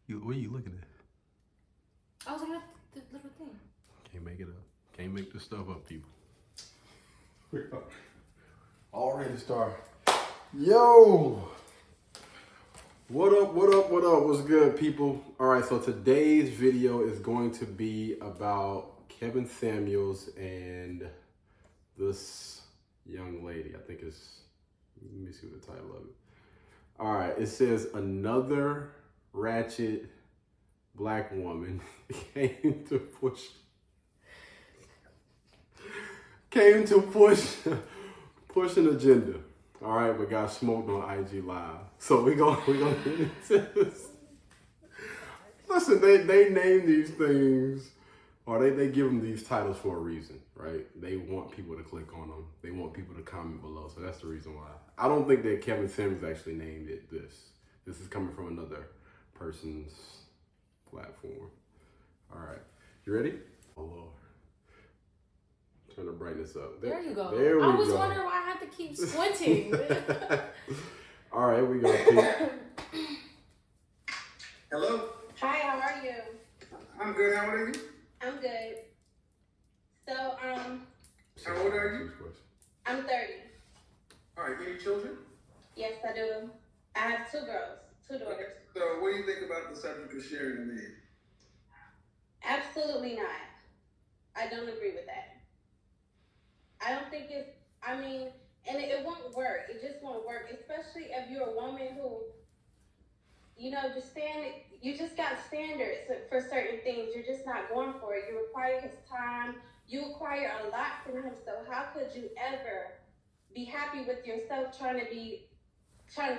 What are you looking at? I was looking at the little thing. Can't make it up. Can't make this stuff up, people. Already start. Yo! What up, what up, what up? What's good, people? All right, so today's video is going to be about Kevin Samuels and this young lady. I think it's, let me see what the title of it. All right, it says another ratchet black woman came to push an agenda. All right, but got smoked on IG Live. So we gonna get into this. Listen, they name these things, or they give them these titles for a reason, right? They want people to click on them. They want people to comment below. So that's the reason why. I don't think that Kevin Samuels actually named it this. This is coming from another person's platform. All right, you ready? Oh Lord. Turn the brightness up. There you go. There we go. I was wondering why I had to keep squinting. All right, we go, Pete. Hello? Hi, how are you? I'm good. How are you? I'm good. So, How old are you? I'm 30. All right, any children? Yes, I do. I have 2 girls, 2 daughters. So what do you think about the subject of sharing a man? Absolutely not. I don't agree with that. I don't think and it won't work. It just won't work, especially if you're a woman who, you just got standards for certain things. You're just not going for it. You require his time. You require a lot from him. So how could you ever be happy with yourself trying to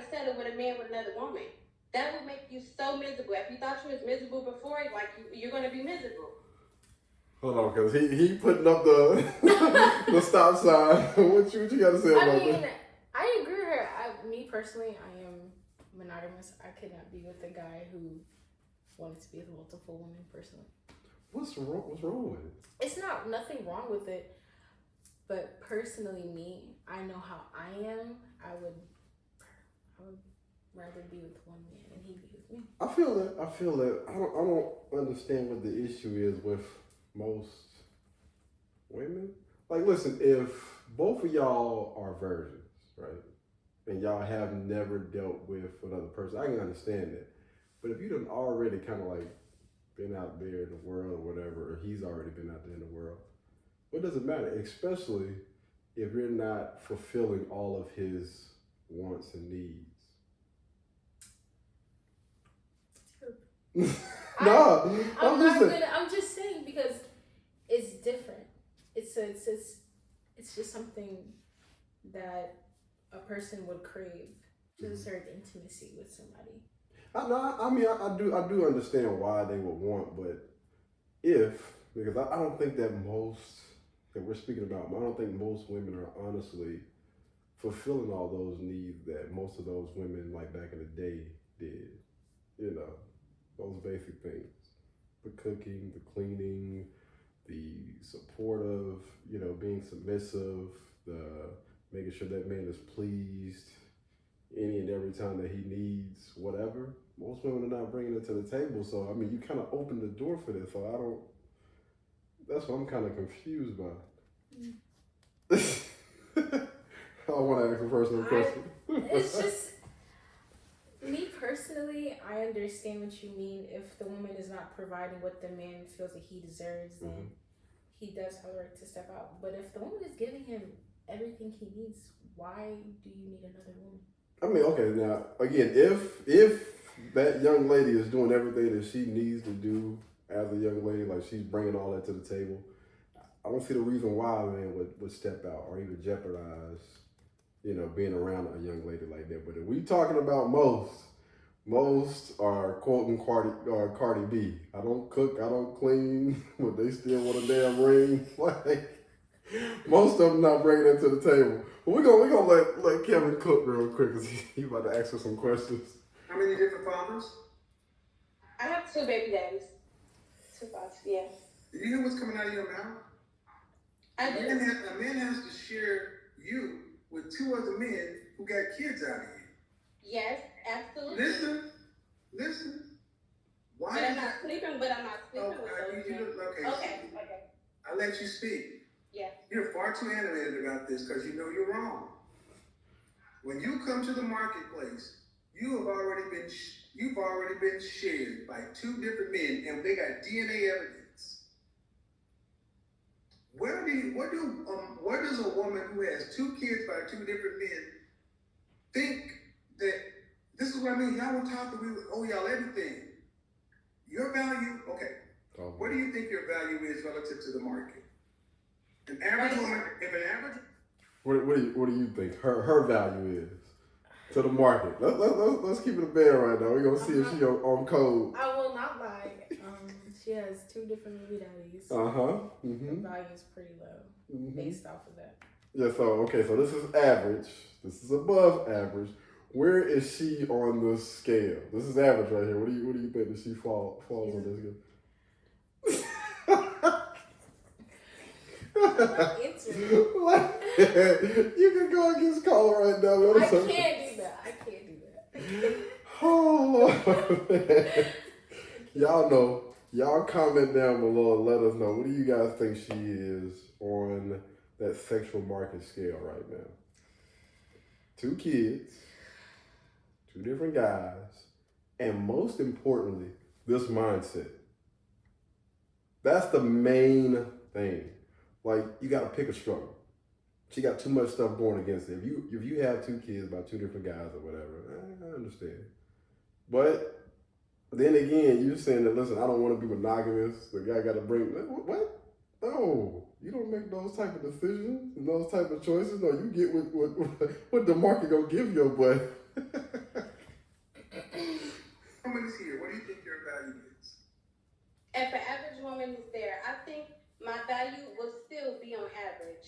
settle with a man with another woman? That would make you so miserable. If you thought you was miserable before, you're going to be miserable. Hold on, because he putting up the the stop sign. What you got to say about that? I agree with her. Me personally, I am monogamous. I could not be with a guy who wanted to be with multiple women personally. What's wrong with it? It's nothing wrong with it, but personally, me, I know how I am. I would rather be with one man and he be with me. I feel that. I don't understand what the issue is with most women. Like, listen, if both of y'all are virgins, right, and y'all have never dealt with another person, I can understand that. But if you done already kind of like been out there in the world or whatever, or he's already been out there in the world, what does it matter? Especially if you're not fulfilling all of his wants and needs. No, I'm just saying because it's different. It's just something that a person would crave, just a certain intimacy with somebody. I do understand why they would want, but because I don't think that we're speaking about, I don't think most women are honestly fulfilling all those needs that most of those women like back in the day did. You know, those basic things. The cooking, the cleaning, the supportive, being submissive, the making sure that man is pleased any and every time that he needs whatever. Most women are not bringing it to the table. So, you kind of open the door for this. So that's what I'm kind of confused by. I want to ask a personal question. It's just, me personally, I understand what you mean. If the woman is not providing what the man feels that he deserves, then he does have the right to step out. But if the woman is giving him everything he needs, why do you need another woman? Okay, now, again, if that young lady is doing everything that she needs to do as a young lady, like she's bringing all that to the table, I don't see the reason why a man would step out or even jeopardize, being around a young lady like that. But if we talking about most are quoting Cardi B. I don't cook, I don't clean, but they still want a damn ring. Like, most of them not bringing it to the table. But we're gonna let Kevin cook real quick because he's about to ask us some questions. How many different fathers? I have 2 baby daddies. 2 fathers, yeah. Do you hear what's coming out of your mouth? I do. A man has to share you with 2 other men who got kids out of you. Yes, absolutely. Listen. sleeping, but I'm not sleeping with those men. Okay. I let you speak. Yeah. You're far too animated about this because you know you're wrong. When you come to the marketplace, you've already been shared by two different men, and they got DNA evidence. Where does a woman who has two kids by two different men think that this is what I mean? Y'all were taught that we owe y'all everything. Your value, okay. What do you think your value is relative to the market? An average woman, if an average. What do you think her value is to the market? Let's keep it a band right now. We're gonna see if she on code. I will not lie. She has two different movie daddies. Mm-hmm. The value is pretty low based off of that. Yeah. So this is average. This is above average. Where is she on the scale? This is average right here. What do you think that she falls on this scale? You can go against caller right now. I can't do that. Oh Lord. Y'all know. Y'all comment down below and let us know. What do you guys think she is on that sexual market scale right now? 2 kids, 2 different guys, and most importantly, this mindset. That's the main thing. Like, you got to pick a struggle. She got too much stuff going against it. If you have 2 kids by 2 different guys or whatever, I understand. But then again, you're saying that, listen, I don't want to be monogamous. The guy got to bring, what? No, you don't make those type of decisions and those type of choices. No, you get what the market gonna give your butt. Somebody's here. What do you think your value is? If an average woman is there, I think my value will still be on average.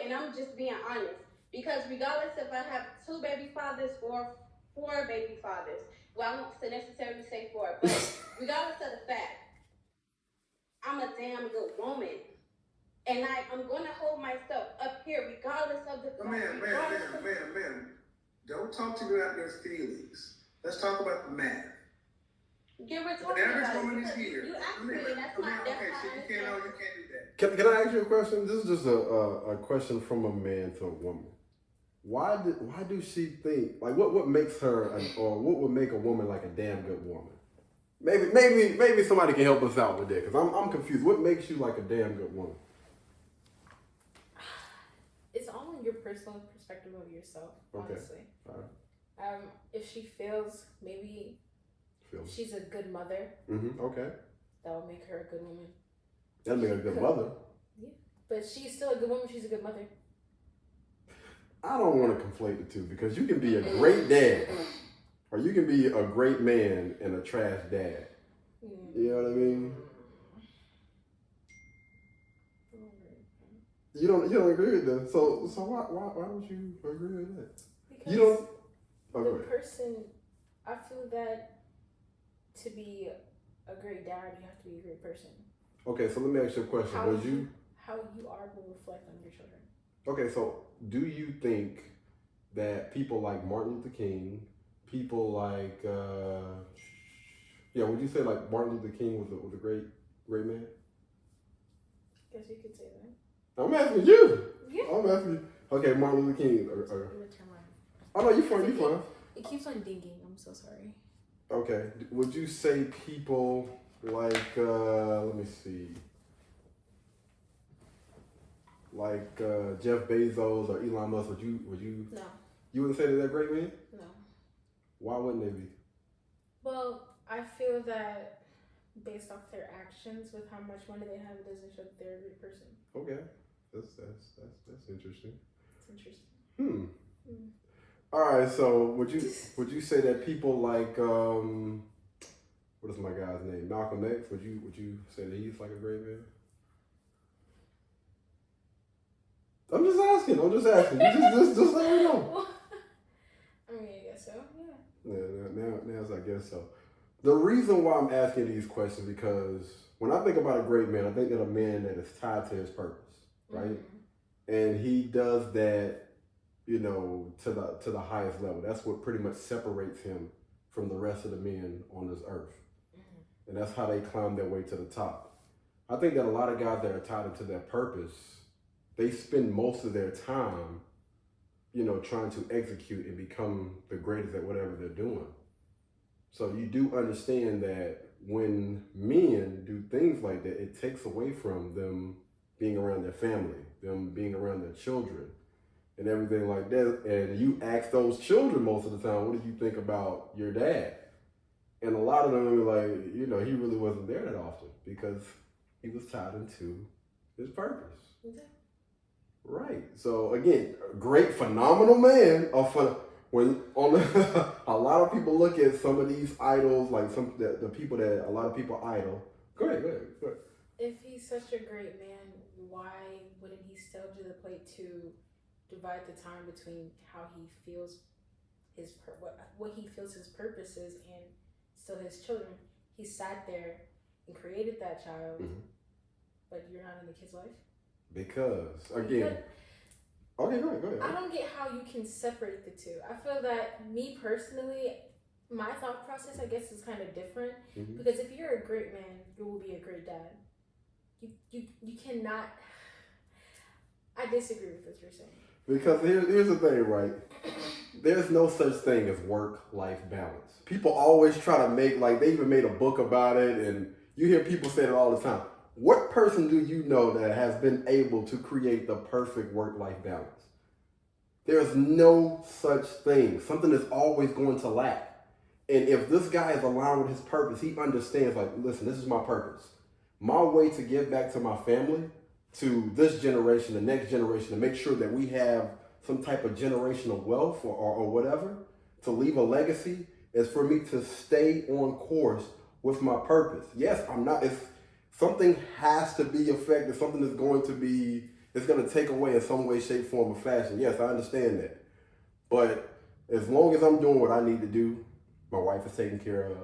And I'm just being honest. Because regardless if I have 2 baby fathers or 4 baby fathers, well, I won't necessarily say 4, but regardless of the fact, I'm a damn good woman. And I'm going to hold myself up here regardless of the fact. Ma'am. Don't talk to me about your feelings. Let's talk about the math. You're talking The average about woman it is here. You asked me, and that's not Okay, so you can't do that. Can I ask you a question? This is just a question from a man to a woman. Why do she think, like, what makes her, or what would make a woman like a damn good woman? Maybe somebody can help us out with that, because I'm confused. What makes you like a damn good woman? It's all in your personal perspective of yourself, honestly. All right. If she feels she's a good mother, okay. that will make her a good woman. That'll make her a good mother. Yeah, but she's still a good woman. She's a good mother. I don't want to conflate the two, because you can be a great dad, or you can be a great man and a trash dad. You know what I mean? You don't agree with that. So why don't you agree with that? Because you don't. The person, I feel that to be a great dad, you have to be a great person. Okay, so let me ask you a question. How you are will reflect on your children. Okay, so do you think that people like Martin Luther King, people like, would you say like Martin Luther King was a great man? Guess you could say that. I'm asking you. Yeah. I'm asking you. Okay, Martin Luther King. Oh no, you fine. It keeps on dinging. I'm so sorry. Okay, would you say people like, let me see, like Jeff Bezos or Elon Musk? Would you? No. You wouldn't say that they're great men? No. Why wouldn't they be? Well, I feel that based off their actions with how much money they have, it doesn't show that they're a great person. Okay, that's interesting. It's interesting. All right, so would you say that people like what is my guy's name? Malcolm X? Would you say that he's like a great man? I'm just asking. You just let me know. I mean, I guess so. Yeah. Now I guess so. The reason why I'm asking these questions, because when I think about a great man, I think that a man that is tied to his purpose, right? And he does that, you know, to the highest level. That's what pretty much separates him from the rest of the men on this earth. and that's how they climb their way to the top. I think that a lot of guys that are tied into their purpose, they spend most of their time, trying to execute and become the greatest at whatever they're doing. So you do understand that when men do things like that, it takes away from them being around their family, them being around their children, and everything like that. And you ask those children most of the time, what do you think about your dad? And a lot of them are like, he really wasn't there that often because he was tied into his purpose. Okay. Right. So again, great, phenomenal man. When a lot of people look at some of these idols, like the people that a lot of people idol. Go ahead. If he's such a great man, why wouldn't he step up to the plate to divide the time between how he feels what he feels his purpose is and still his children? He sat there and created that child, but you're not in the kid's life? Because, again... Okay, go ahead. I don't get how you can separate the two. I feel that, me personally, my thought process, I guess, is kind of different. Because if you're a great man, you will be a great dad. You cannot... I disagree with what you're saying. Because here's the thing, right? There's no such thing as work-life balance. People always try to make, they even made a book about it, and you hear people say it all the time. What person do you know that has been able to create the perfect work-life balance? There's no such thing. Something is always going to lack. And if this guy is aligned with his purpose, he understands, listen, this is my purpose. My way to give back to my family, to this generation, the next generation, to make sure that we have some type of generational wealth or whatever, to leave a legacy, is for me to stay on course with my purpose. Yes, something has to be effective. Something is going to take away in some way, shape, form, or fashion. Yes, I understand that. But as long as I'm doing what I need to do, my wife is taken care of,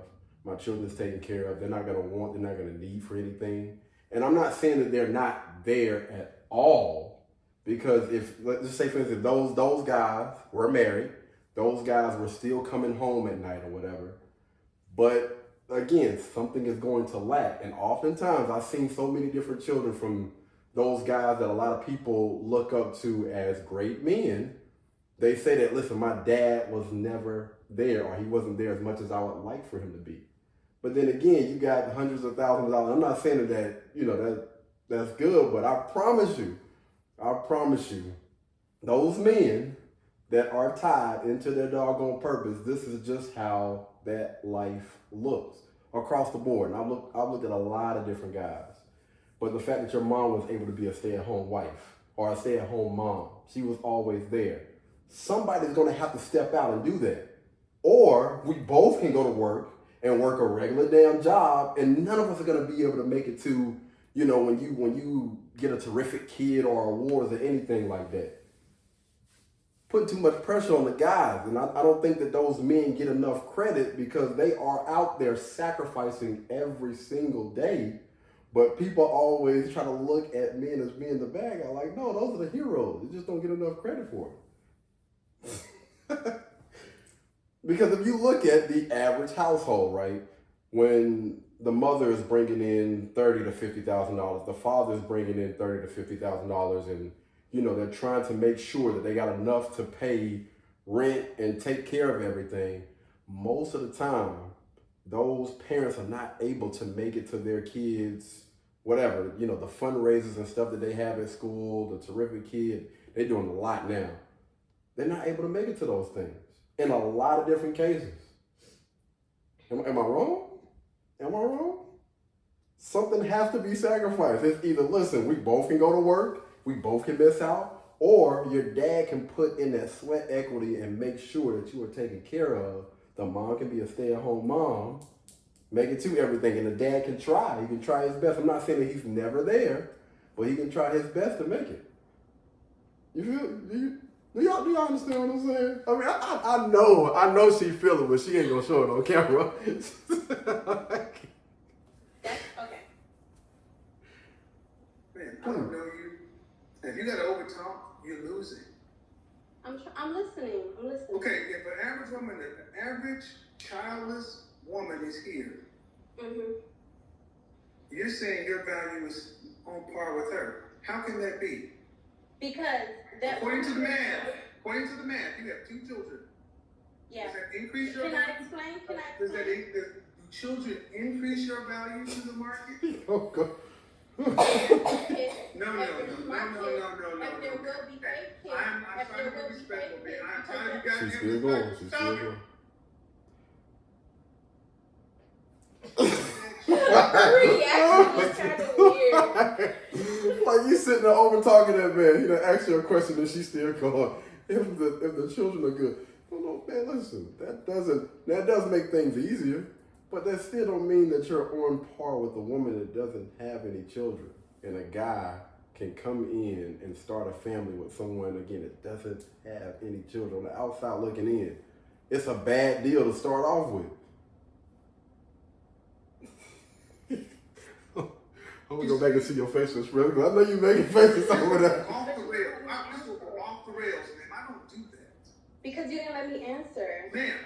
my children is taken care of, they're not going to need for anything. And I'm not saying that they're not there at all, because let's just say, for instance, those guys were married, those guys were still coming home at night or whatever. But again, something is going to lack. And oftentimes I've seen so many different children from those guys that a lot of people look up to as great men. They say that, listen, my dad was never there, or he wasn't there as much as I would like for him to be. But then again, you got hundreds of thousands of dollars. I'm not saying that that's good, but I promise you, those men that are tied into their doggone purpose, this is just how that life looks across the board. And I've looked at a lot of different guys. But the fact that your mom was able to be a stay-at-home wife or a stay-at-home mom, she was always there. Somebody's going to have to step out and do that. Or we both can go to work and work a regular damn job, and none of us are going to be able to make it to, when you get a terrific kid or awards or anything like that. Putting too much pressure on the guys. And I don't think that those men get enough credit, because they are out there sacrificing every single day. But people always try to look at men as being the bad guy. Like, no, those are the heroes. You just don't get enough credit for it. Because if you look at the average household, right, when the mother is bringing in $30,000 to $50,000, the father is bringing in $30,000 to $50,000, and they're trying to make sure that they got enough to pay rent and take care of everything. Most of the time, those parents are not able to make it to their kids, whatever, the fundraisers and stuff that they have at school, the terrific kid, they're doing a lot now. They're not able to make it to those things in a lot of different cases. Am I wrong? Am I wrong? Something has to be sacrificed. It's either, listen, we both can go to work, we both can miss out, or your dad can put in that sweat equity and make sure that you are taken care of. The mom can be a stay-at-home mom, make it to everything, and the dad can try. He can try his best. I'm not saying that he's never there, but he can try his best to make it. Do y'all understand what I'm saying? I mean, I know she feel it, but she ain't gonna show it on camera. That's okay. Man, I don't know you. If you gotta overtalk, you're losing. I'm listening. Okay, if an average woman, an average childless woman is here, you're saying your value is on par with her. How can that be? Because that according to the math, you have 2 children. Yeah. Does that increase your Can value? I explain? Does do children increase your value to the market? Oh God. No. If there will be fake kids, I'm if trying to there be will be respectful, fake man. kids, I'm trying to be She's goddamn still going. respectful. She's still going. Reaction was kind of weird. Like you sitting there over talking that man. He done asked you a question and she's still going. If the children are good, well, no, man. Listen, that does make things easier, but that still don't mean that you're on par with a woman that doesn't have any children, and a guy can come in and start a family with someone again that doesn't have any children. On the outside looking in, it's a bad deal to start off with. I'm gonna go back and see your faces, really. I know you making faces over there. Off the rails. This will go off the rails, man. I don't do that. Because you didn't let me answer. Man,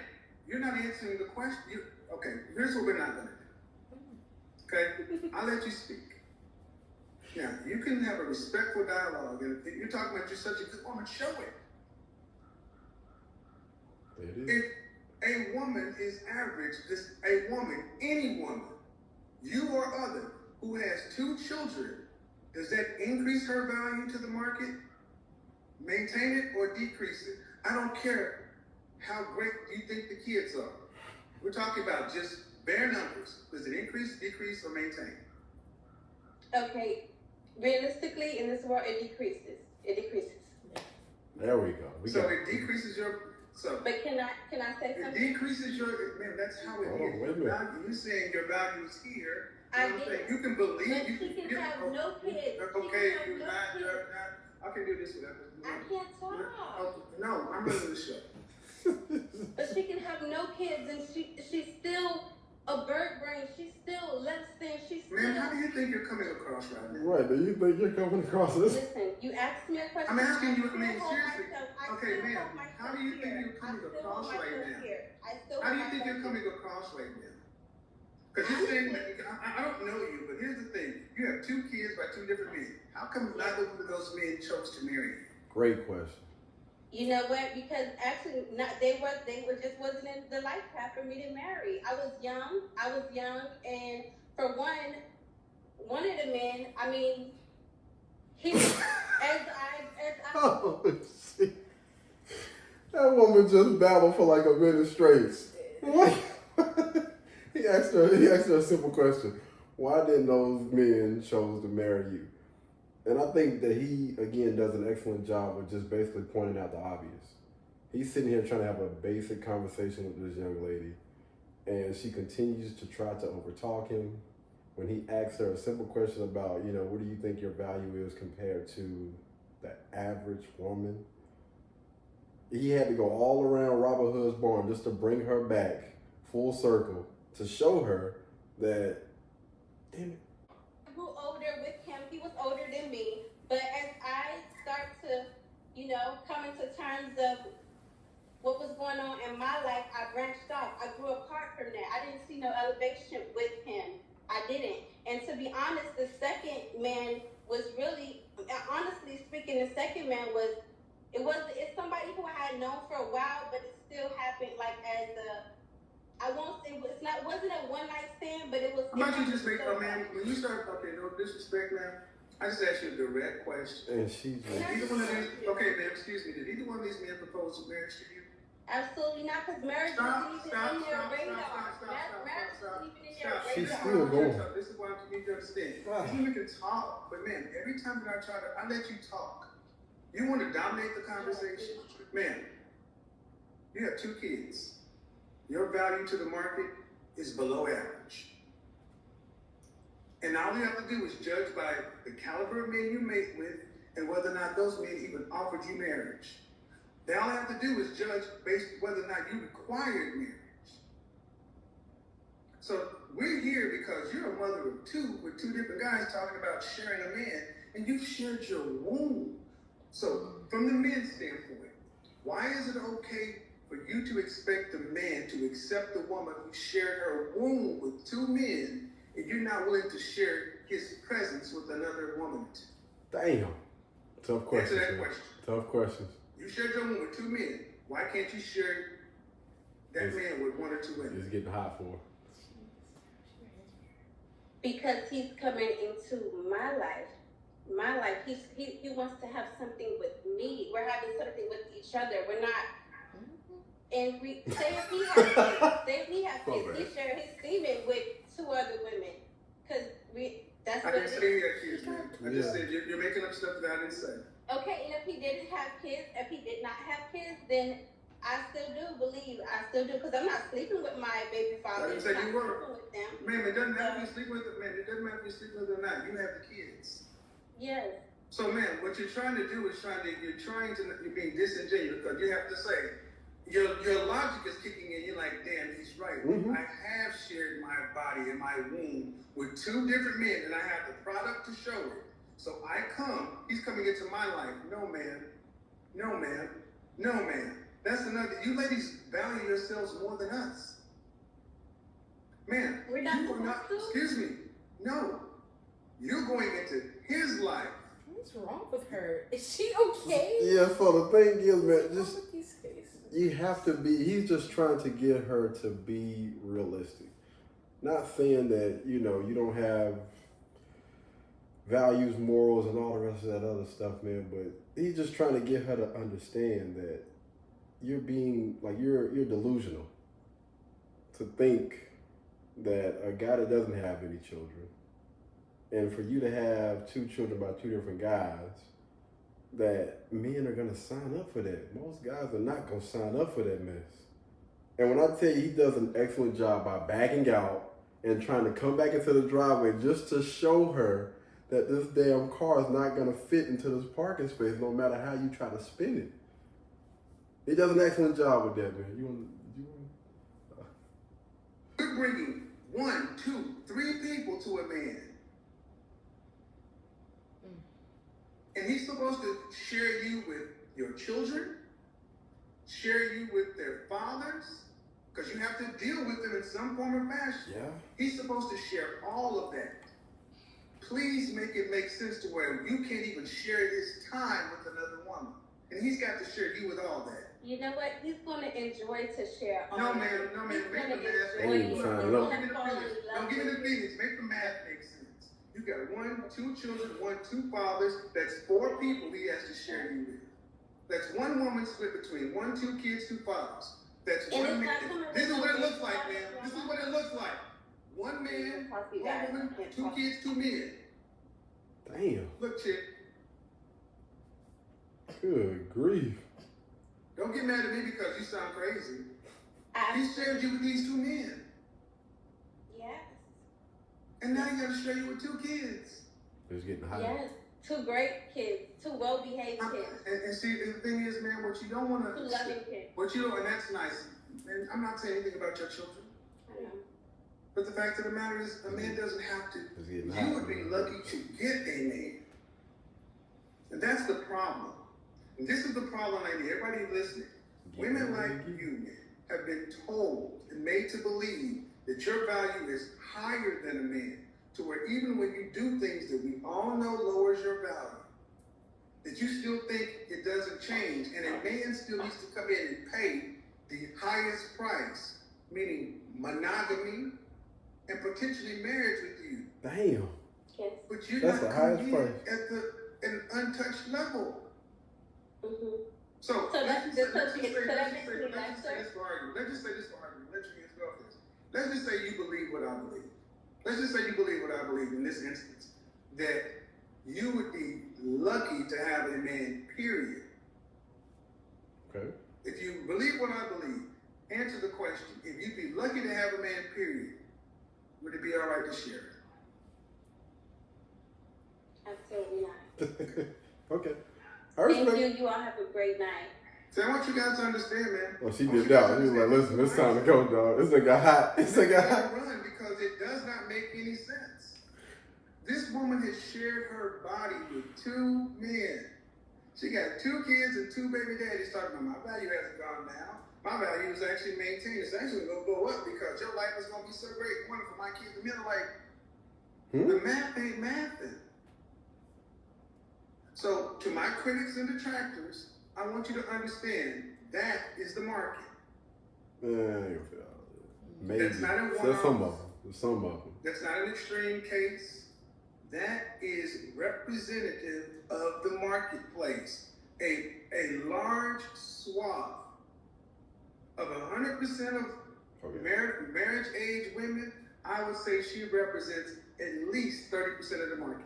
you're not answering the question. Okay, here's what we're not gonna do. Okay, I'll let you speak. Now, you can have a respectful dialogue, and if you're talking about you're such a good woman, show it. It is. If a woman is average, any woman, you or other, who has 2 children, does that increase her value to the market? Maintain it or decrease it? I don't care how great you think the kids are. We're talking about just bare numbers. Does it increase, decrease, or maintain? Okay, realistically, in this world, it decreases. It decreases. There we go. It decreases your. But can I say it something? decreases your. Man, that's how it Hold on, is. wait a minute. You're saying your value is here. I You know what I'm get saying? it. You can believe. But You she can have no kids. Okay, She can you're have no kids. not. I can do this without. I can't talk. No, I'm running the show. But she can have no kids, and she's still a bird brain. She's still less than. She's still. Man, how do you think you're coming across right now? Right, do you think you're coming across this? Listen, you asked me a question. I'm asking you, I still hold seriously. myself- Okay, I still ma'am, hold myself how do you think here. you're coming I still across hold right myself now? here. I still How do you hold think you're myself coming here. across right now? Because you're saying, I don't know you, but here's the thing. You have 2 kids by 2 different men. How come neither one of those men chose to marry you? Great question. You know what? Because actually, they just wasn't in the life path for me to marry. I was young, and for one of the men, I mean, he as I Oh, shit. That woman just babbled for like a minute straight. What? He asked her a simple question. Why didn't those men chose to marry you? And I think that he, again, does an excellent job of just basically pointing out the obvious. He's sitting here trying to have a basic conversation with this young lady, and she continues to try to overtalk him. When he asks her a simple question about, what do you think your value is compared to the average woman? He had to go all around Robert Hood's barn just to bring her back full circle to show her that, damn it. grew older with him. He was older than me. But as I start to, come into terms of what was going on in my life, I branched off. I grew apart from that. I didn't see no elevation with him. I didn't. And to be honest, the second man was really, honestly speaking, the second man it's somebody who I had known for a while, but it still happened like as wasn't a one night stand, but it was. How about you just make, man, when you start, okay, no disrespect, man, I just asked you a direct question. And she just... Did either one of these, okay, man, excuse me, did either one of these men propose marriage to you? Absolutely not, because marriage isn't even in their radar. Marriage isn't even in their radar. She's still going. This is why you need to understand. These women can talk, but man, every time that I let you talk, you want to dominate the conversation? Man, you have 2 kids. Your value to the market is below average. And all you have to do is judge by the caliber of men you mate with and whether or not those men even offered you marriage. They all have to do is judge based on whether or not you required marriage. So we're here because you're a mother of 2 with 2 different guys talking about sharing a man, and you've shared your womb. So from the men's standpoint, why is it okay for you to expect the man to accept the woman who shared her womb with 2 men if you're not willing to share his presence with another woman? Damn. Tough questions. Answer that question. Tough questions. You shared your woman with 2 men. Why can't you share that man with 1 or 2 women? It's getting hot for her. Because he's coming into my life. My life. He wants to have something with me. We're having something with each other. We're not. And say if he has kids, he share his semen with 2 other women. Cause that's I what didn't it say is. he had kids, man. I just said you're making up stuff that I didn't say. Okay, and if he didn't have kids, if he did not have kids, then I still do believe. I still do, because I'm not sleeping with my baby father. I didn't say you were. Sleeping with them. Man, it doesn't matter if you sleep with them, man. It doesn't matter if you sleep with them or not. You have the kids. Yes. So, man, what you're trying to do is you're being disingenuous, because you have to say, your logic is kicking in. You're like, damn, he's right. Mm-hmm. I have shared my body and my womb with 2 different men, and I have the product to show it. So he's coming into my life. No, man. No, man. No, man. That's another. You ladies value yourselves more than us. Man, We're not supposed to? Excuse me. No. You're going into his life. What's wrong with her? Is she okay? Yeah, so the thing is, man, What's wrong just with these faces? you have to be. He's just trying to get her to be realistic. Not saying that you don't have values, morals, and all the rest of that other stuff, man. But he's just trying to get her to understand that you're being you're delusional to think that a guy that doesn't have any children, and for you to have 2 children by 2 different guys, that men are gonna sign up for that. Most guys are not gonna sign up for that mess. And when I tell you he does an excellent job by backing out and trying to come back into the driveway just to show her that this damn car is not gonna fit into this parking space no matter how you try to spin it. He does an excellent job with that, man. You want? We're bringing 1, 2, 3 people to a man. And he's supposed to share you with your children, share you with their fathers, because you have to deal with them in some form or fashion. Yeah. He's supposed to share all of that. Please make it make sense to where you can't even share his time with another woman. And he's got to share you with all that. You know what? He's going to enjoy to share all No, of man. it. No, man. He's Make gonna the math enjoy make it. Don't He's sign Don't up. give me gonna the fall in feelings. love Don't give me with the it. feelings. Make the math make sense. You got 1, 2 children, 2 fathers. That's 4 people he has to share you with. That's 1 woman split between 1, 2 kids, 2 fathers. That's And 1 it's man. not coming This is from what it a looks big like, father, man. This is mama. what it looks like. 1 man, 1 woman, 2 kids, 2 men. Damn. Look, chick. Good grief. Don't get mad at me because you sound crazy. I- He shared you with these 2 men. Yes. And now you got to share you with 2 kids. It's getting hot. Yes. 2 great kids. 2 well-behaved kids. And see, the thing is, man, what you don't want 2 to, loving kids. and that's nice. And I'm not saying anything about your children. I know. But the fact of the matter is, a man doesn't have to. It's getting You hot. would be lucky to get a man. And that's the problem. And this is the problem I need. Everybody listening. Women like you, man, have been told and made to believe that your value is higher than a man, to where even when you do things that we all know lowers your value, that you still think it doesn't change, and a man still needs to come in and pay the highest price, meaning monogamy and potentially marriage with you. Damn. Yes. But you're That's not the highest coming in price. at an untouched level. Mm-hmm. So that's let's this just makes me say lesser. this for argument. Let's just say this for argument. Let you go off this. Let's just say you believe what I believe. Let's just say you believe what I believe in this instance. That you would be lucky to have a man, period. Okay. If you believe what I believe, answer the question. If you'd be lucky to have a man, period, would it be all right to share it? Absolutely not. Okay. Thank you. You all have a great night. So I want you guys to understand, man. Well, she did that. She was like, listen, it's time to go, dog. This thing got hot. This thing got hot. Run, because it does not make any sense. This woman has shared her body with 2 men. She got 2 kids and 2 baby daddies talking about, my value hasn't gone down. My value is actually maintained. It's actually going to go up because your life is going to be so great, wonderful. My kids, the men are like, The math ain't mathing. So, to my critics and detractors, I want you to understand that is the market. Maybe. That's not a one-off. There's some of them. Some of them. That's not an extreme case. That is representative of the marketplace. A large swath of 100% of marriage age women, I would say she represents at least 30% of the marketplace.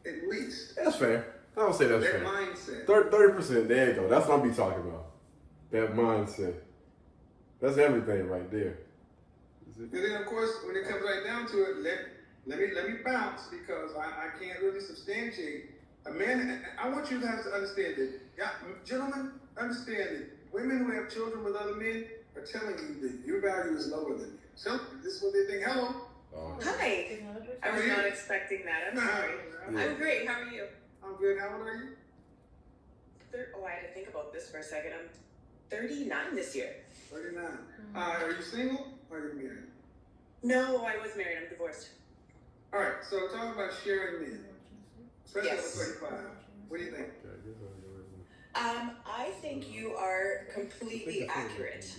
At least. That's fair. I would say that's fair. That mindset. 30%, there you go. That's what I'm be talking about. That mindset. That's everything right there. And then, of course, when it comes right down to it, let me bounce because I can't really substantiate. A man, I want you guys to understand that, gentlemen, understand that women who have children with other men are telling you that your value is lower than theirs. So this is what they think. Hello. Hi. I was not expecting that. I'm sorry. I'm great. How are you? I'm good. How old are you? I had to think about this for a second. I'm 39 this year. 39. Are you single or are you married? No, I was married. I'm divorced. All right. So talking about sharing men, especially Yes. over 35. What do you think? I think you are completely accurate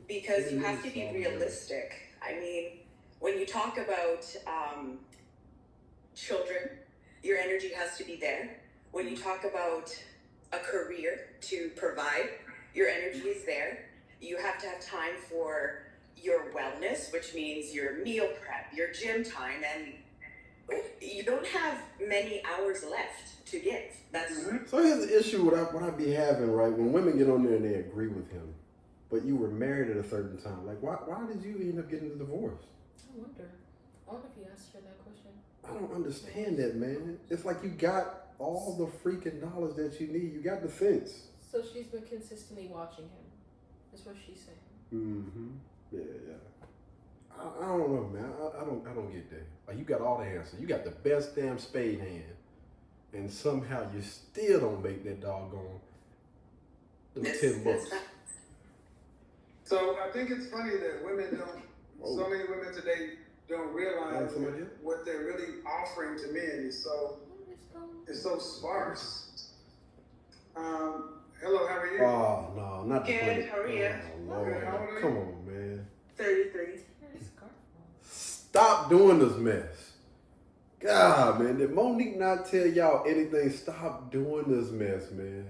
because you have to be realistic. I mean, when you talk about children, your energy has to be there. When you talk about a career to provide, your energy is there. You have to have time for your wellness, which means your meal prep, your gym time, and you don't have many hours left to give. That's So here's the issue what I be having, right? When women get on there and they agree with him, but you were married at a certain time. Like, why did you end up getting a divorce? I wonder if he asked her that question. I don't understand that, man. It's like you got all the freaking knowledge that you need. You got the sense. So she's been consistently watching him. That's what she's saying. Mm-hmm. Yeah. I don't know, man. I don't get that. Like, you got all the answers. You got the best damn spade hand, and somehow you still don't make that doggone $10. So I think it's funny that women don't. So many women today don't realize what they're really offering to men is so sparse. Hello, how are you? Oh no, not the good. How are you? Oh, Lord. Come on, man. 33. Stop doing this mess. God, man, did Monique not tell y'all anything? Stop doing this mess, man.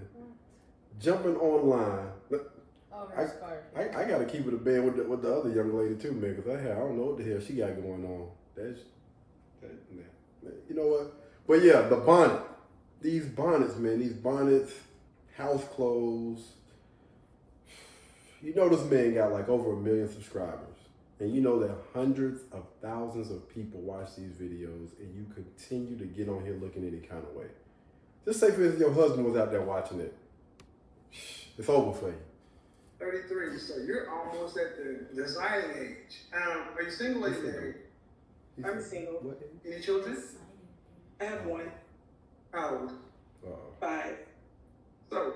Jumping online. I gotta keep it a band with the other young lady too, man, because I don't know what the hell she got going on. You know what? But yeah, the bonnet. These bonnets, man. These bonnets, house clothes. You know this man got like over 1 million subscribers. And you know that hundreds of thousands of people watch these videos and you continue to get on here looking any kind of way. Just say for instance your husband was out there watching it. It's over for you. 33, so you're almost at the deciding age. Are you single or you married? I'm single. What? Any children? I have one. How old? 5. So,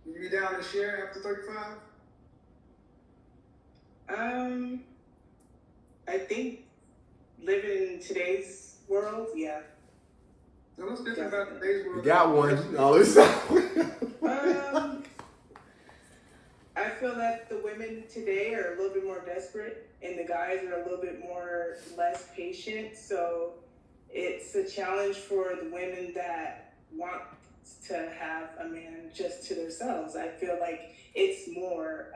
you be down to share after 35? I think living in today's world, yeah. No, what's different about today's world? You got one. No, it's I feel that the women today are a little bit more desperate and the guys are a little bit less patient. So it's a challenge for the women that want to have a man just to themselves. I feel like it's more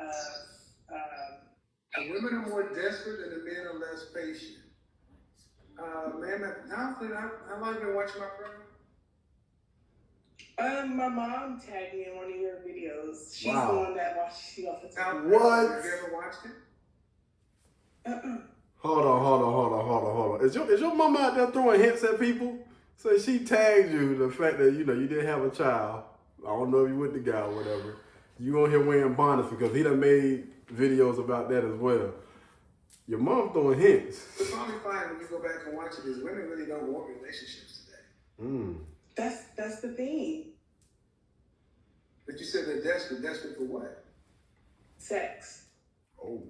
the women are more desperate and the men are less patient. Ma'am, how long have you been watching my program? My mom tagged me in one of your videos. She's Wow. the one that watches you all the time. What? Have you ever watched it? Hold on. Is your mama out there throwing hints at people? So she tagged you the fact that you didn't have a child. I don't know if you with the guy or whatever. You on here wearing bonnets because he done made videos about that as well. Your mom throwing hints. It's probably fine when you go back and watch it because women really don't want relationships today. That's the thing. But you said they're desperate. Desperate for what? Sex. Oh.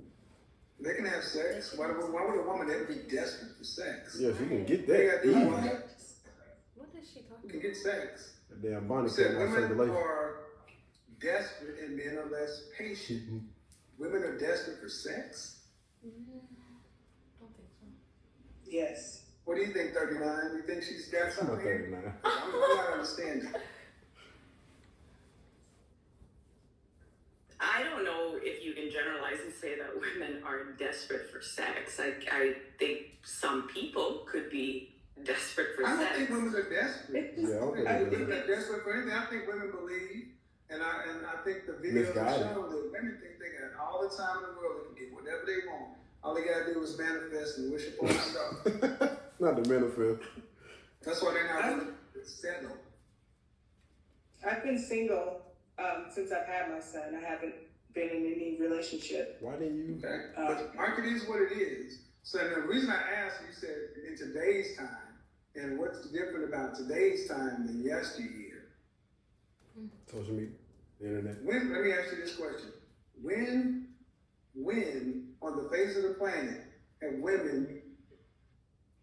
They can have sex. Why would a woman ever be desperate for sex? Yeah, she can get They that gotta do easy. What is she talking You can about? get sex. That damn bonnet Said cut my women circulation. are desperate and men are less patient. Women are desperate for sex? Don't think so. Yes. What do you think, 39? You think she's got I'm something not here? 39. I'm not understanding. I don't know if you can generalize and say that women are desperate for sex. I think some people could be desperate for I don't sex. think women are desperate. Yeah, I don't think I they're think desperate. they're desperate for anything. I think women believe, and I think the videos Misguided. show that women think they got all the time in the world. They can get whatever they want. All they gotta do is manifest and wish upon a star. Not the manifest. That's why they're not gonna settle. I've been single since I've had my son. I haven't been in any relationship. Why didn't you? Okay, but market is what it is. So the reason I asked, you said in today's time, and what's different about today's time than yesteryear? Social media, the internet. Let me ask you this question: When on the face of the planet have women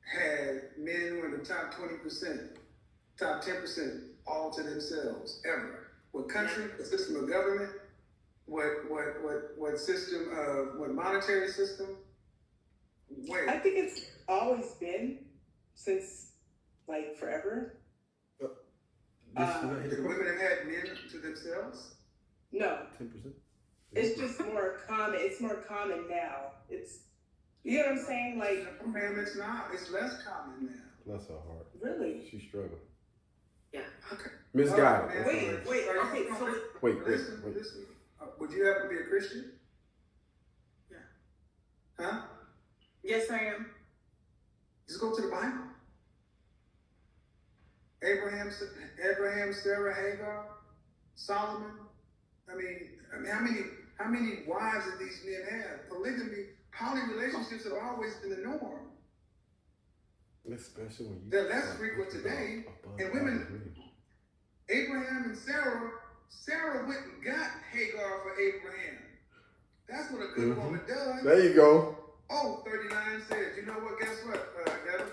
had men who are in the top 20%, top 10% all to themselves ever? What country? What system of government? What system of what monetary system? Where? I think it's always been since like forever. Did women have had men to themselves? No, 10%. it's just more common. It's more common now. It's, you know what I'm saying? Like, Man, it's not. It's less common now. Bless her heart. really? She's struggling. Yeah. Okay. Misguided. Man, Wait, okay, so Wait. Listen. Would you happen to be a Christian? Yeah. Huh? yes, I am. Just go to the Bible. Abraham, Sarah, Hagar, Solomon. I mean, how many wives did these men have? Polygamy, poly relationships have always been the norm. Especially when you. They're less frequent today, and women. Abraham and Sarah went and got Hagar for Abraham. That's what a good woman does. There you go. Oh, 39 says, you know what? Guess what, Devin?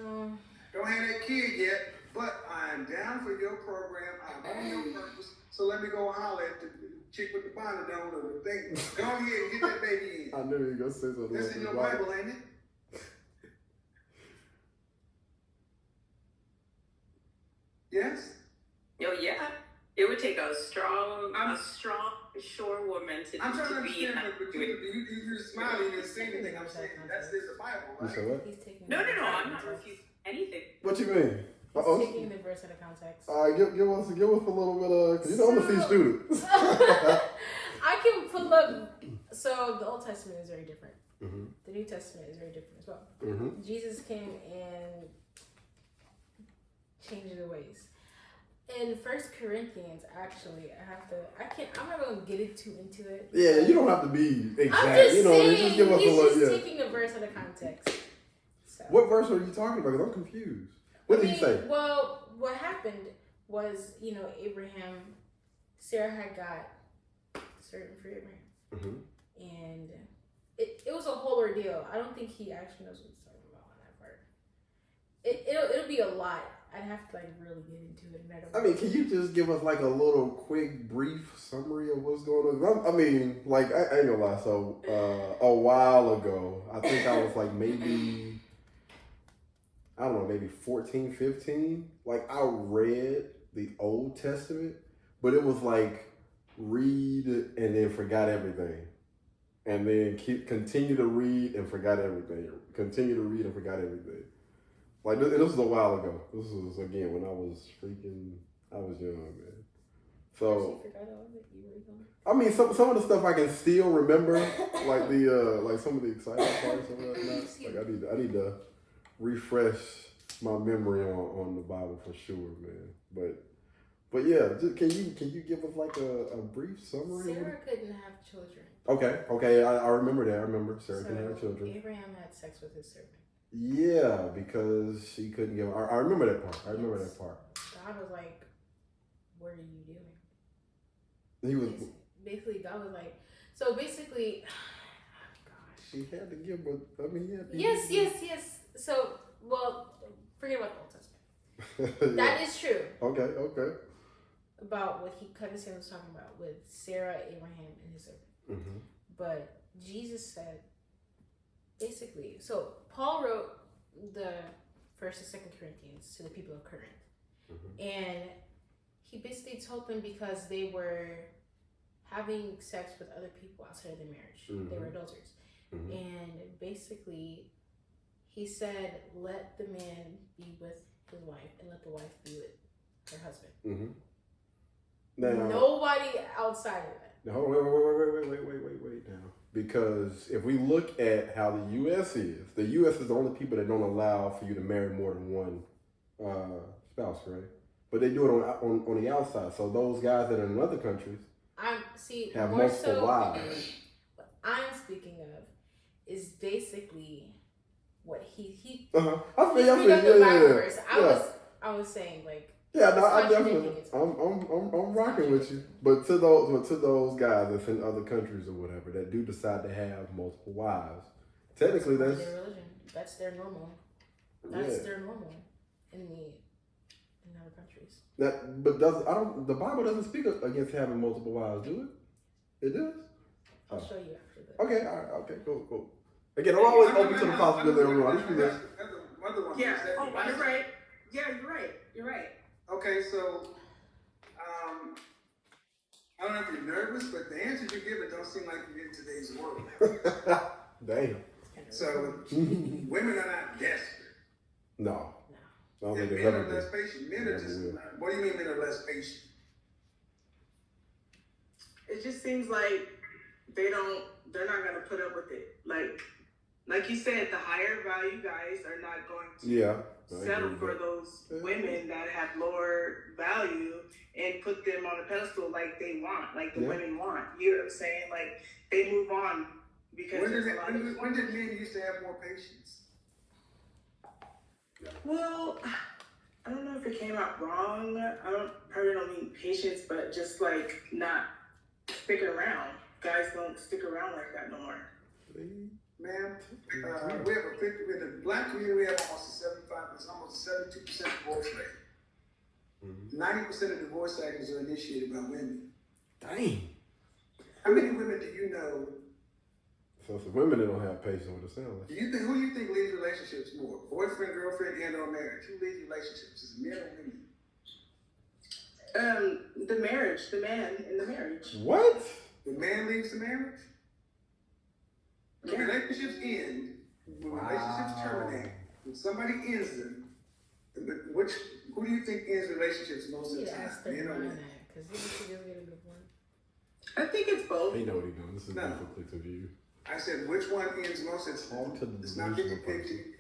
Oh, Don't have that kid yet, but I'm down for your program. I'm on your purpose. So let me go holler at the chick with the bonnet on or the thing. Go ahead and get that baby in. I knew you were gonna say something. That's in your Bible, ain't it? Yes? Oh yeah. It would take a strong, sure woman to I'm trying to be understand, but you're smiling, you didn't say anything. I'm saying that's in the Bible, You right? said what? he's taking. No, the verse out I'm of not context. refusing anything. What you mean? He's taking the verse out of context. Give us a little bit of, cause you know I'm a C student. I can pull up. So the Old Testament is very different. Mm-hmm. The New Testament is very different as well. Mm-hmm. Jesus came and changed the ways. In 1 Corinthians, actually, I'm not gonna get it too into it. Yeah, you don't have to be exact. I'm just you know, saying, just give us he's a little. just Yeah. taking a verse out of context. So. What verse are you talking about? Cause I'm confused. What did he say? Well, what happened was, Abraham, Sarah had got certain for Abraham. Mm-hmm. And it was a whole ordeal. I don't think he actually knows what he's talking about on that part. It'll be a lot. I'd have to really get into it. And I mean, can you just give us like a little quick, brief summary of what's going on? I ain't gonna lie. So a while ago, I think I was like maybe 14, 15. Like I read the Old Testament, but it was like read and then forgot everything. And then continue to read and forgot everything. Continue to read and forgot everything. Like, this was a while ago. This was, again, when I was young, man. So, I mean, some of the stuff I can still remember, like some of the exciting parts and whatnot. Like, I need to refresh my memory on the Bible for sure, man. But yeah, just, can you give us like a brief summary? Sarah couldn't have children. Okay, I remember that. I remember Sarah couldn't have children. Abraham had sex with his servant. Yeah, because she couldn't give. I remember that part. God was like, "What are you doing?" He was basically. God was like, so basically, gosh, He had to give, but I mean, he had to Yes. So, well, forget about the Old Testament. Yeah. That is true. Okay. About what Kevin Samuel was talking about with Sarah, Abraham, and his servant. Mm-hmm. But Jesus said, basically, so Paul wrote the 1st and 2nd Corinthians to the people of Corinth. And he basically told them because they were having sex with other people outside of their marriage. They were adulterers. And basically, he said, let the man be with his wife and let the wife be with her husband. Now, nobody outside of that. Now, wait now. Because if we look at how the U.S. is the only people that don't allow for you to marry more than one spouse, right? But they do it on the outside. So those guys that are in other countries have more multiple so, wives. What I'm speaking of is basically what he I feel yeah. I was saying like. Yeah, no, I definitely. I'm rocking with you. But to those guys that's in other countries or whatever that do decide to have multiple wives, technically that's their religion. That's their normal. That's their normal in other countries. The Bible doesn't speak against having multiple wives, do it? It does. I'll show you after this. Okay, all right, okay, cool. Again, I'm always open to the possibility of wrong. Yeah. Oh, you're right. Yeah, you're right. Okay, so I don't know if you're nervous, but the answers you're giving don't seem like you're in today's world. Damn. So women are not desperate. No. And men are less patient. Men are just. What do you mean men are less patient? It just seems like they're not gonna put up with it. Like you said, the higher value guys are not going to settle for those women that have lower value and put them on a pedestal like they want, like the women want. You know what I'm saying? Like they move on because when did men used to have more patience? Well, I don't know if it came out wrong. Probably don't mean patience, but just like not sticking around. Guys don't stick around like that no more. Ma'am, we have in the black community, we have almost a 72% divorce rate. 90% of divorce actions are initiated by women. Dang. How many women do you know? So it's the women that don't have patience with the sound. Who do you think leads relationships more? Boyfriend, girlfriend, and or marriage? Who leads relationships? Is it men or women? The man in the marriage. What? The man leaves the marriage? When relationships end, when relationships terminate, when somebody ends them, who do you think ends relationships most of the time? Men or women? Because you get a good one. I think it's both. They know what he's doing. This is difficult to view. I said, which one ends most of the time? It's not 50-50.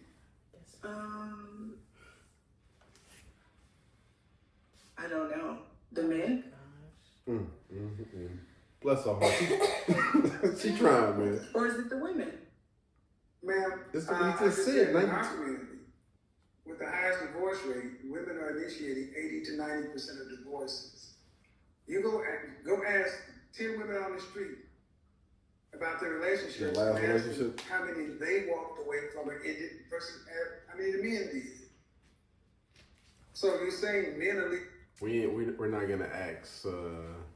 I don't know. The men? Bless her heart. She trying, man. Or is it the women? Ma'am, it's what you just said. In our community, with the highest divorce rate, women are initiating 80 to 90% of divorces. You go ask 10 women on the street about their relationships. Their last relationship. How many they walked away from or ended versus how many the men did. So you're saying men are we're not gonna ask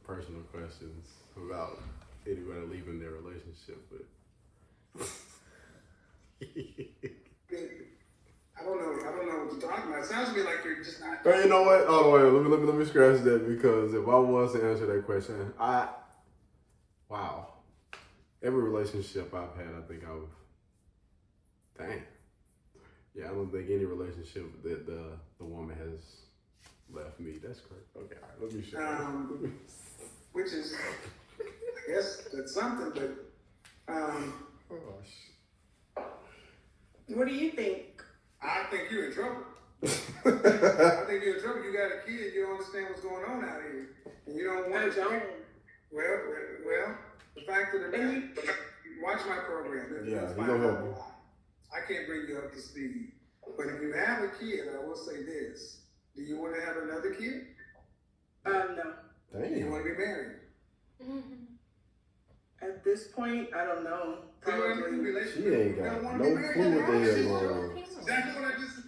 personal questions about anybody leaving their relationship, but I don't know what you're talking about. It sounds to me like you're just not. But you know what? Oh wait, let me scratch that, because if I was to answer that question, every relationship I've had, I think I don't think any relationship that the woman has left me. That's correct. Okay, all right, let me show which is, I guess that's something, but what do you think? I think you're in trouble. I think you're in trouble. You got a kid, you don't understand what's going on out here, and you don't want to. Well, the fact of the matter, watch my program. Yeah, he's gonna help you. I can't bring you up to speed, but if you have a kid, I will say this: do you want to have another kid? No. Damn. Do you want to be married? At this point, I don't know. Probably. She ain't got no clue what the hell going on. Exactly what I just said.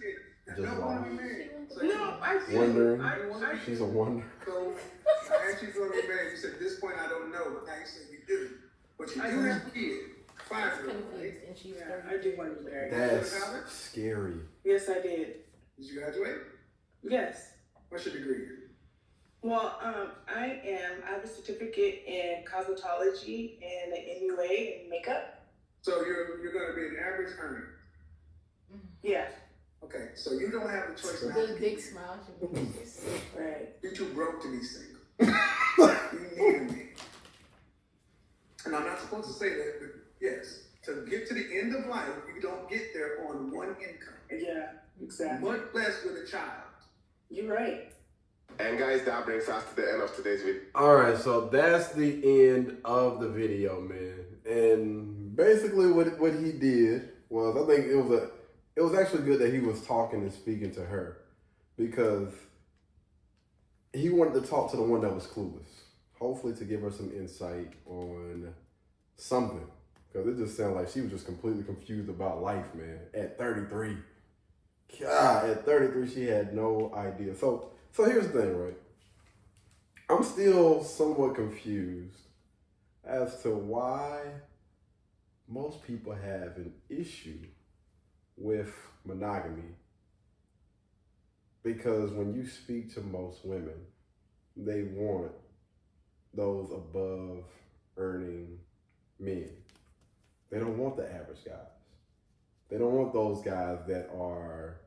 Just want to be married. No, I do. Wondering. I She's a wonder. So I asked you if you want to be married. You said at this point I don't know. But now you said you do. But you do have a kid. 5-year-old, right? And she's I do want to be married. That's scary. Yes, I did. Did you graduate? Yes. What's your degree? Well, I have a certificate in cosmetology and an MUA in makeup. So you're going to be an average earner. Yeah. Okay, so you don't have the choice. The big smile. Right. You're too broke to be single. You need a man. And I'm not supposed to say that, but yes, to get to the end of life, you don't get there on one income. Yeah, exactly. Much less with a child. You're right. And guys, that brings us to the end of today's video. All right, so that's the end of the video, man. And basically, what he did was, I think it was actually good that he was talking and speaking to her, because he wanted to talk to the one that was clueless, hopefully to give her some insight on something, because it just sounded like she was just completely confused about life, man. At 33, God, at 33, she had no idea. So here's the thing, right? I'm still somewhat confused as to why most people have an issue with monogamy. Because when you speak to most women, they want those above earning men. They don't want the average guys. They don't want those guys that are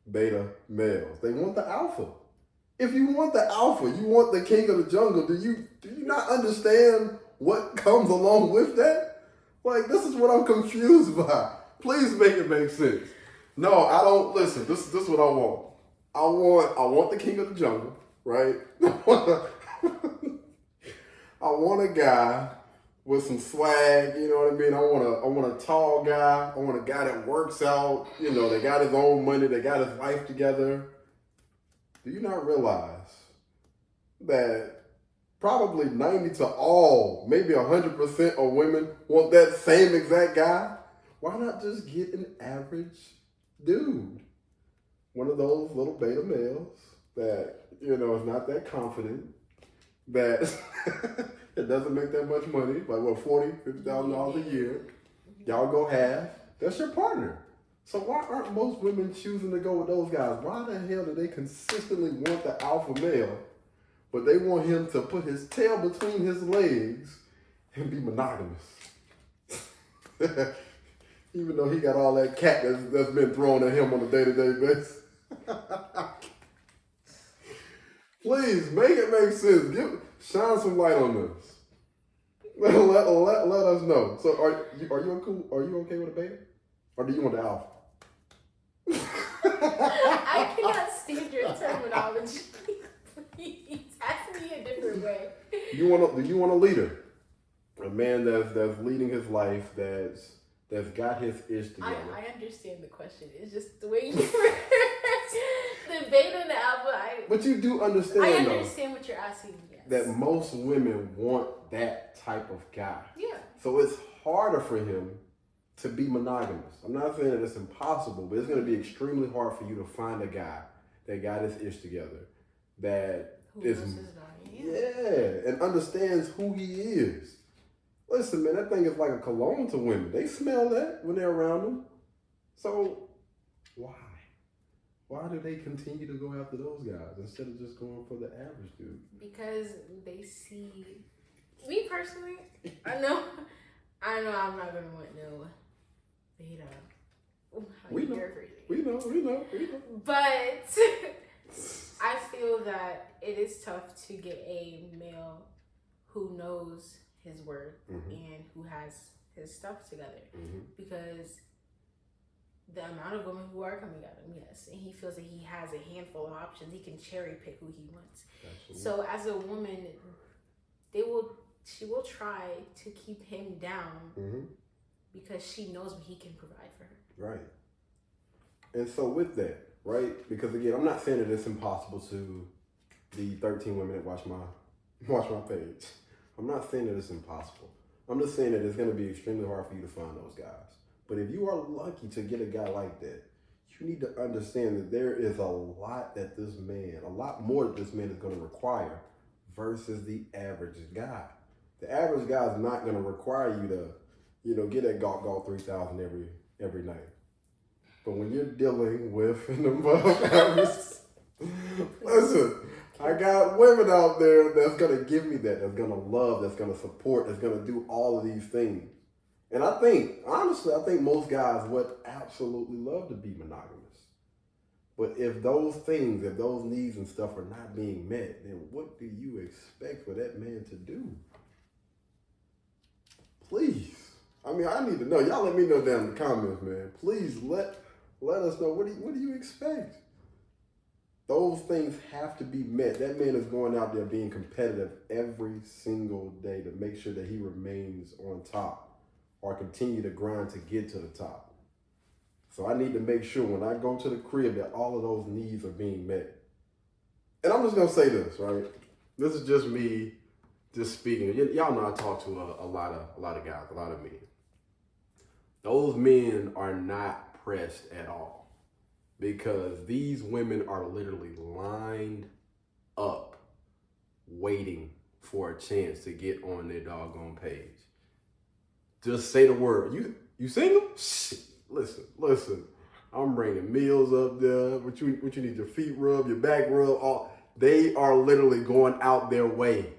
beta males. They want the alpha. If you want the alpha, you want the king of the jungle, do you not understand what comes along with that? Like, this is what I'm confused by. Please make it make sense. No, I don't. Listen, this is what I want. I want the king of the jungle, right? I want a guy with some swag, you know what I mean? I want a tall guy. I want a guy that works out, you know, that got his own money, that got his life together. Do you not realize that probably 90 to all, maybe 100% of women want that same exact guy? Why not just get an average dude? One of those little beta males that, you know, is not that confident, that it doesn't make that much money, like what, $40,000, $50,000 a year. Y'all go half. That's your partner. So why aren't most women choosing to go with those guys? Why the hell do they consistently want the alpha male, but they want him to put his tail between his legs and be monogamous? Even though he got all that cat that's been thrown at him on a day-to-day basis. Please, make it make sense. Shine some light on this. Let us know. So are you okay with a beta? Or do you want the alpha? I cannot stand your terminology. Please ask me a different way. Do you want a leader? A man that's leading his life, that's got his ish together. I understand the question. It's just the way you the beta and the alpha. But you do understand, I understand what you're asking. Yes. That most women want that type of guy. Yeah. So it's harder for him to be monogamous. I'm not saying that it's impossible, but it's going to be extremely hard for you to find a guy that got his ish together, that and understands who he is. Listen, man, that thing is like a cologne to women. They smell that when they're around them. So why? Why do they continue to go after those guys instead of just going for the average dude? Because they see me personally. I know I'm not gonna want no beta. We know. But I feel that it is tough to get a male who knows his worth and who has his stuff together, because the amount of women who are coming at him, yes, and he feels that he has a handful of options. He can cherry pick who he wants. Absolutely. So as a woman, she will try to keep him down because she knows what he can provide for her. Right. And so with that, right, because again, I'm not saying that it's impossible to the 13 women that watch my watch my page. I'm not saying that it's impossible. I'm just saying that it's going to be extremely hard for you to find those guys. But if you are lucky to get a guy like that, you need to understand that there is a lot more that this man is going to require versus the average guy. The average guy is not going to require you to, get that golf 3,000 every night. But when you're dealing with an above average, listen, I got women out there that's going to give me that, that's going to love, that's going to support, that's going to do all of these things. And I think most guys would absolutely love to be monogamous. But if those needs and stuff are not being met, then what do you expect for that man to do? Please. I mean, I need to know. Y'all let me know down in the comments, man. Please let us know. What do you expect? Those things have to be met. That man is going out there being competitive every single day to make sure that he remains on top or continue to grind to get to the top. So I need to make sure when I go to the crib that all of those needs are being met. And I'm just going to say this, right? This is just me just speaking. Y'all know I talk to a lot of guys, a lot of men. Those men are not pressed at all because these women are literally lined up waiting for a chance to get on their doggone page. Just say the word. You single? Shit. Listen. I'm bringing meals up there. What you need, your feet rub, your back rub. They are literally going out their way,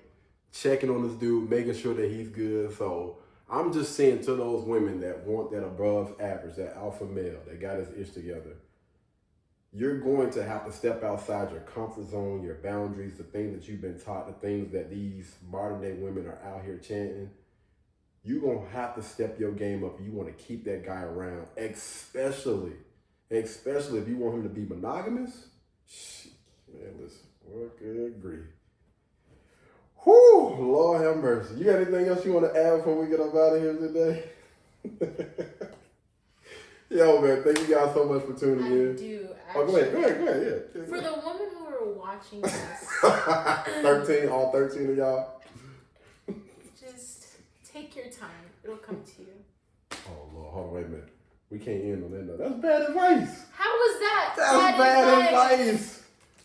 checking on this dude, making sure that he's good. So I'm just saying to those women that want that above average, that alpha male, that got his ish together, you're going to have to step outside your comfort zone, your boundaries, the things that you've been taught, the things that these modern day women are out here chanting. You're going to have to step your game up if you want to keep that guy around, especially if you want him to be monogamous. Shit, man, listen, what good grief. Whew, Lord have mercy. You got anything else you want to add before we get up out of here today? Yo, man, thank you guys so much for tuning in. I do, actually. Oh, go ahead, yeah. For the women who are watching this. 13, all 13 of y'all. Take your time. It'll come to you. Oh, Lord. Hold on. Wait a minute. We can't end on that note. That's bad advice. How was that? That's bad advice.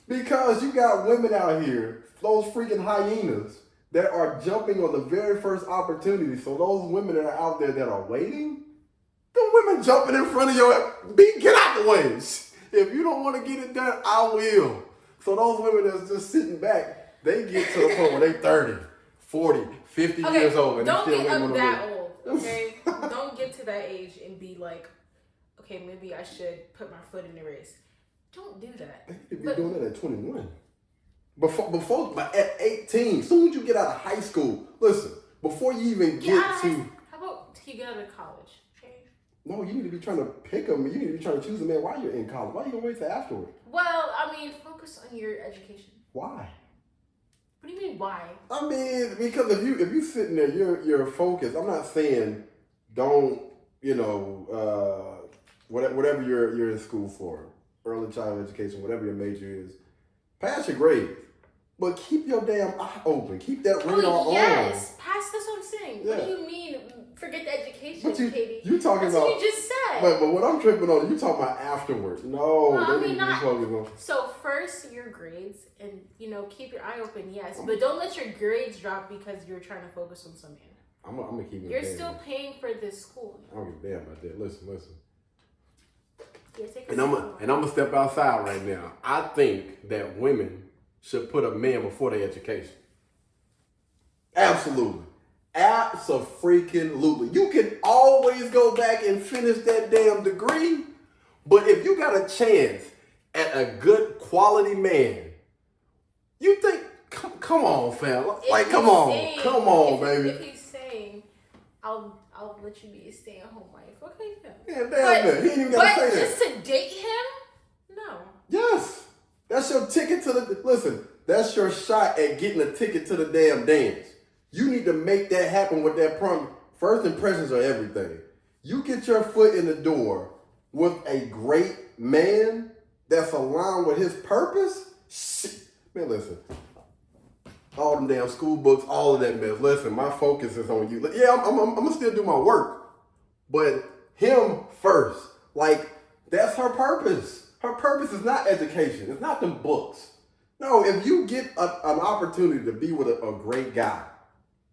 Because you got women out here, those freaking hyenas, that are jumping on the very first opportunity. So those women that are out there that are waiting, the women jumping in front of your... Get out the way. If you don't want to get it done, I will. So those women that's just sitting back, they get to the point where they 30, 40, 50 years old. And don't still get up that old, okay? Don't get to that age and be like, okay, maybe I should put my foot in the race. Don't do that. They need to be doing that at 21. But at 18, soon as you get out of high school, listen, before you even get to... How about till you get out of college, okay? No, you need to be trying to pick them. You need to be trying to choose a man while you're in college. Why are you going to wait till afterward? Well, I mean, focus on your education. Why? What do you mean, why? I mean, because if you sitting there, you're focused. I'm not saying don't, whatever you're in school for, early childhood education, whatever your major is, pass your grades. But keep your damn eye open. Keep that radar on. Yes, pass. That's what I'm saying. Yeah. What do you mean? Forget the education, Katie. You talking that's about? What you just said. But what I'm tripping on, you talking about afterwards. No, I mean not. On. So first your grades, and keep your eye open. Yes, but don't let your grades drop because you're trying to focus on some man. I'm gonna keep it. You're still paying for this school. I don't give a damn about that. Listen. Yeah, I'm gonna step outside right now. I think that women should put a man before their education. Absolutely. Abso-freaking-lutely. You can always go back and finish that damn degree, but if you got a chance at a good quality man, you think, come on, fam. Like, come on, baby. If he's saying, I'll let you be a stay-at-home wife. Okay, yeah. Yeah, damn, he ain't even gotta say that. But just to date him? No. Yes. That's your ticket to the... Listen, that's your shot at getting a ticket to the damn dance. You need to make that happen with that prom. First impressions are everything. You get your foot in the door with a great man that's aligned with his purpose. Shit. Man, listen. all them damn school books, all of that mess. Listen, my focus is on you. Yeah, I'm gonna still do my work, but him first. Like, that's her purpose. Her purpose is not education. It's not them books. No, if you get an opportunity to be with a great guy,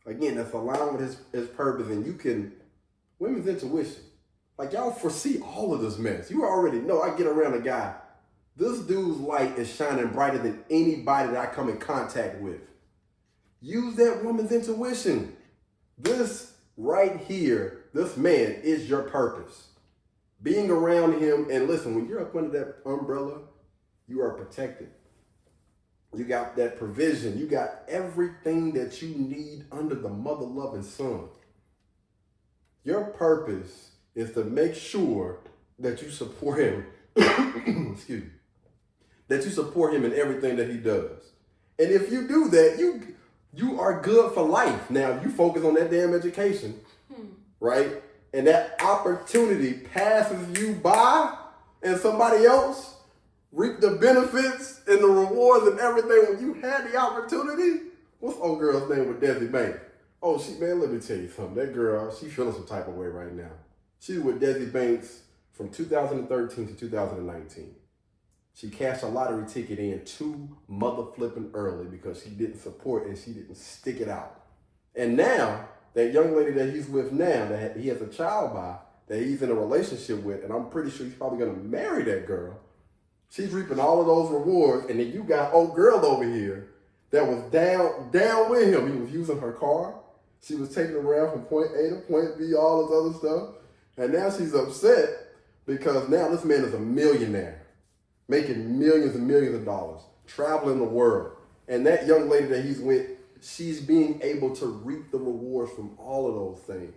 again, that's aligned with his purpose, and you can, women's intuition. Like, y'all foresee all of this mess. You already know. I get around a guy. This dude's light is shining brighter than anybody that I come in contact with. Use that woman's intuition. This right here, this man is your purpose. Being around him, and listen, when you're up under that umbrella, you are protected. You got that provision. You got everything that you need under the mother-loving sun. Your purpose is to make sure that you support him. Excuse me. That you support him in everything that he does. And if you do that, you are good for life. Now, you focus on that damn education, right? And that opportunity passes you by, and somebody else reap the benefits and the rewards and everything when you had the opportunity. What's old girl's name with Desi Banks? Oh, man, let me tell you something. That girl, she's feeling some type of way right now. She's with Desi Banks from 2013 to 2019. She cashed a lottery ticket in too mother flipping early because she didn't support and she didn't stick it out. And now, that young lady that he's with now, that he has a child by, that he's in a relationship with, and I'm pretty sure he's probably going to marry that girl, she's reaping all of those rewards. And then you got old girl over here that was down with him. He was using her car. She was taking him around from point A to point B, all this other stuff. And now she's upset because now this man is a millionaire, making millions and millions of dollars, traveling the world. And that young lady that he's with, she's being able to reap the rewards from all of those things.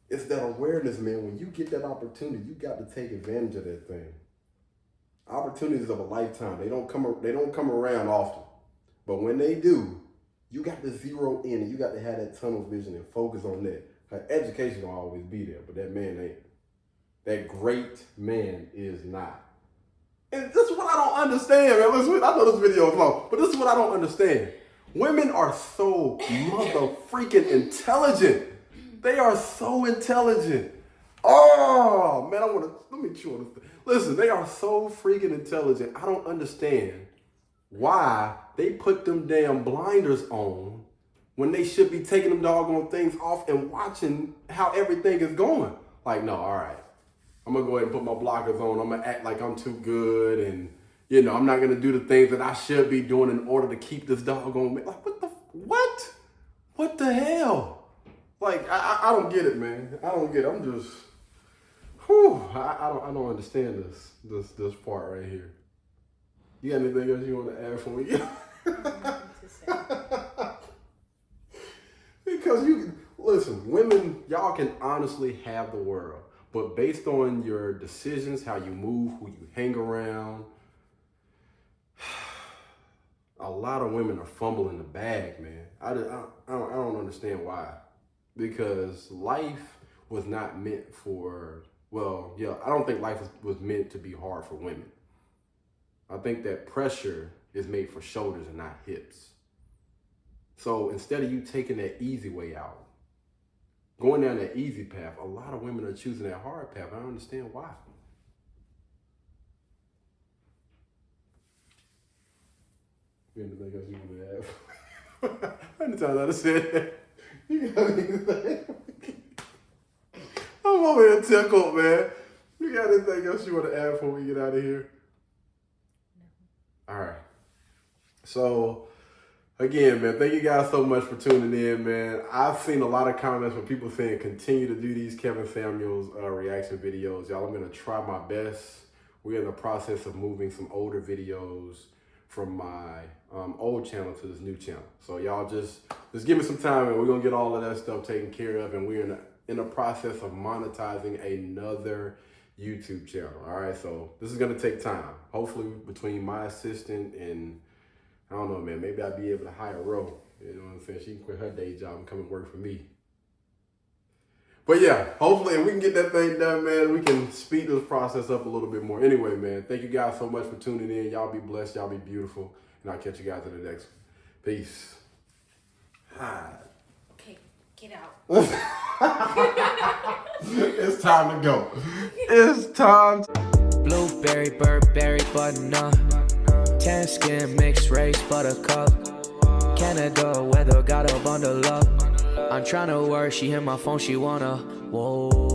It's that awareness, man. When you get that opportunity, you got to take advantage of that thing. Opportunities of a lifetime. They don't come around often. But when they do, you got to zero in and you got to have that tunnel vision and focus on that. Her education will always be there, but that man ain't. That great man is not. And this is what I don't understand, man. Listen, I know this video is long, but this is what I don't understand. Women are so mother freaking intelligent. They are so intelligent. Oh, man, let me chew on this thing. Listen, they are so freaking intelligent. I don't understand why they put them damn blinders on when they should be taking them doggone things off and watching how everything is going. Like, no, all right. I'm going to go ahead and put my blockers on. I'm going to act like I'm too good. And, you know, I'm not going to do the things that I should be doing in order to keep this doggone. Like, what? What the hell? Like, I don't get it, man. I don't get it. I'm just, I don't understand this part right here. You got anything else you want to add for me? Because listen, women, y'all can honestly have the world. But based on your decisions, how you move, who you hang around, a lot of women are fumbling the bag, man. I don't understand why. Because life was not meant for, well, yeah, I don't think life was meant to be hard for women. I think that pressure is made for shoulders and not hips. So instead of you taking that easy way out, going down that easy path, a lot of women are choosing that hard path. I don't understand why. Anything else you want to add? How many times I said that? You got anything? I'm over here tickled, man. You got anything else you want to add before we get out of here? No. All right. So, again, man, thank you guys so much for tuning in, man. I've seen a lot of comments from people saying continue to do these Kevin Samuels reaction videos. Y'all, I'm going to try my best. We're in the process of moving some older videos from my old channel to this new channel. So y'all just give me some time and we're going to get all of that stuff taken care of. And we're in the process of monetizing another YouTube channel. All right, so this is going to take time. Hopefully between my assistant and, I don't know, man, maybe I'll be able to hire Ro. You know what I'm saying? She can quit her day job and come and work for me. But yeah, hopefully if we can get that thing done, man, we can speed this process up a little bit more. Anyway, man, thank you guys so much for tuning in. Y'all be blessed. Y'all be beautiful. And I'll catch you guys in the next one. Peace. Hi. Okay, get out. It's time to go. It's time. Blueberry, Burberry, button-up. Tan skin, mixed race, buttercup. Canada weather, got a bundle up. I'm tryna work, she hit my phone, she wanna. Whoa.